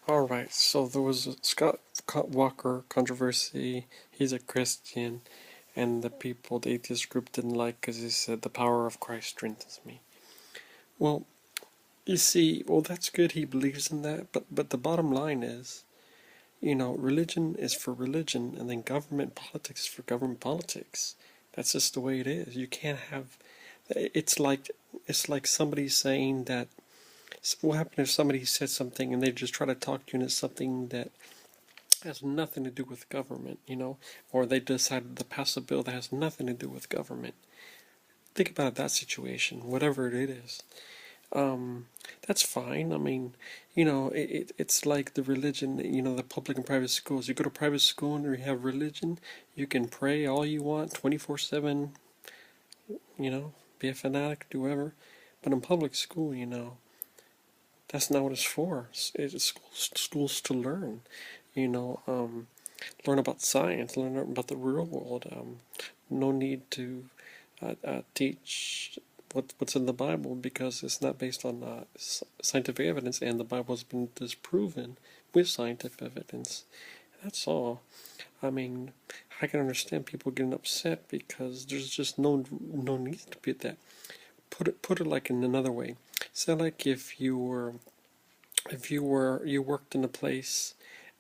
Alright, so there was a Scott Walker controversy. He's a Christian, and the people, the atheist group, didn't like because he said, "The power of Christ strengthens me." Well, you see, well, that's good he believes in that, but the bottom line is, religion is for religion, and then government politics is for government politics. That's just the way it is. You can't have. It's like somebody saying that. What happened if somebody said something and they just try to talk to you into something that has nothing to do with government, or they decided to pass a bill that has nothing to do with government. Think about that situation, whatever it is. That's fine. I mean, it's like the religion, the public and private schools. You go to private school and you have religion, you can pray all you want, 24/7, be a fanatic, do whatever. But in public school, that's not what it's for. It's schools to learn, learn about science, learn about the real world. No need to teach what's in the Bible because it's not based on scientific evidence, and the Bible has been disproven with scientific evidence. That's all. I mean, I can understand people getting upset because there's just no need to be that. Put it like in another way. Say like if you worked in a place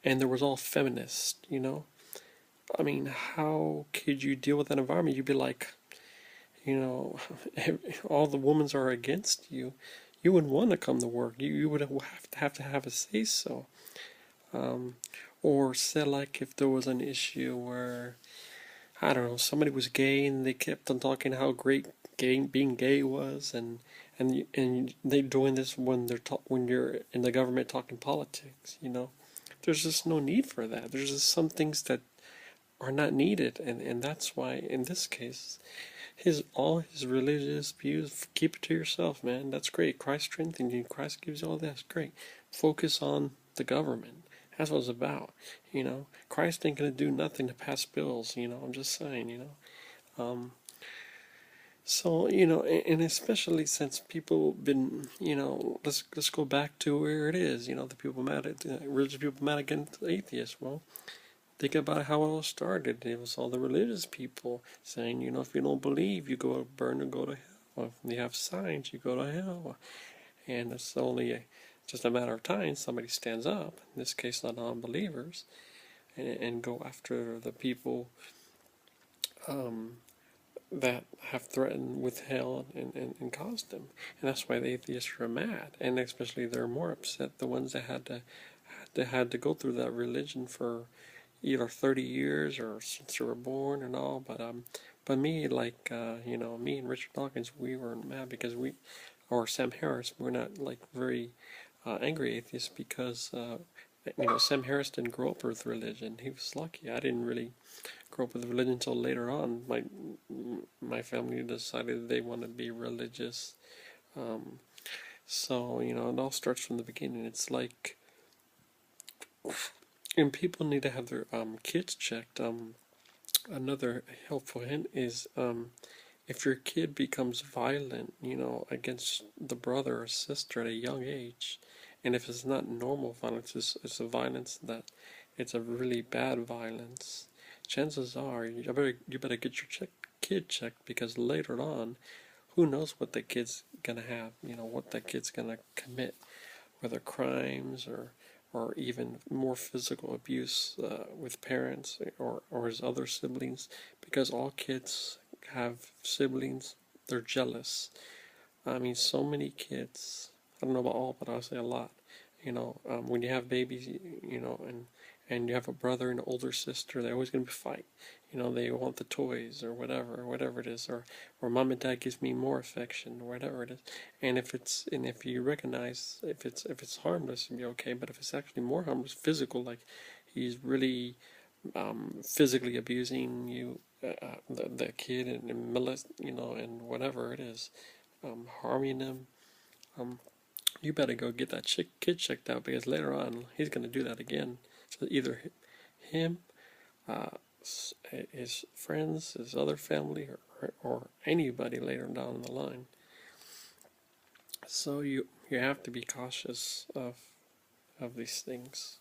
and there was all feminists, I mean, how could you deal with that environment? You'd be like, all the women are against you. You wouldn't want to come to work. You would have a say so. Or say like if there was an issue where, I don't know, somebody was gay and they kept on talking how great being gay was, and they doing this when when you're in the government talking politics. There's just no need for that. There's just some things that are not needed, and that's why in this case, all his religious views, keep it to yourself, man. That's great. Christ strengthens you. Christ gives you all that. That's great. Focus on the government. That's what it's about. Christ ain't gonna do nothing to pass bills. I'm just saying. So and especially since people been, let's go back to where it is. The people mad at religious people mad against atheists. Well, think about how it all started. It was all the religious people saying, if you don't believe, you go burn or go to hell. If you have signs, you go to hell. And it's only just a matter of time somebody stands up, in this case the non-believers, and go after the people that have threatened with hell and caused them. And that's why the atheists are mad. And especially they're more upset the ones that had to go through that religion for either 30 years or since they were born and all. But me, like me and Richard Dawkins, we were mad because or Sam Harris, we're not like very angry atheists because Sam Harris didn't grow up with religion. He was lucky. I didn't really grow up with religion until later on. My family decided they wanted to be religious. So it all starts from the beginning. It's like, and people need to have their kids checked. Another helpful hint is if your kid becomes violent, against the brother or sister at a young age, and if it's not normal violence, it's a violence that it's a really bad violence. Chances are you better get your kid checked because later on, who knows what the kid's gonna have? What the kid's gonna commit, whether crimes or even more physical abuse with parents or his other siblings, because all kids have siblings. They're jealous. I mean, so many kids. I don't know about all, but I'll say a lot. When you have babies, and you have a brother and an older sister, they're always going to be fight. They want the toys or whatever it is, or mom and dad gives me more affection, or whatever it is. And if you recognize if it's harmless, you'll be okay. But if it's actually more harmless, physical, like he's really physically abusing you, the kid, and and whatever it is, harming them, you better go get that kid checked out because later on he's going to do that again. So either him, uh, his friends, his other family, or anybody later down the line. So you have to be cautious of of these things.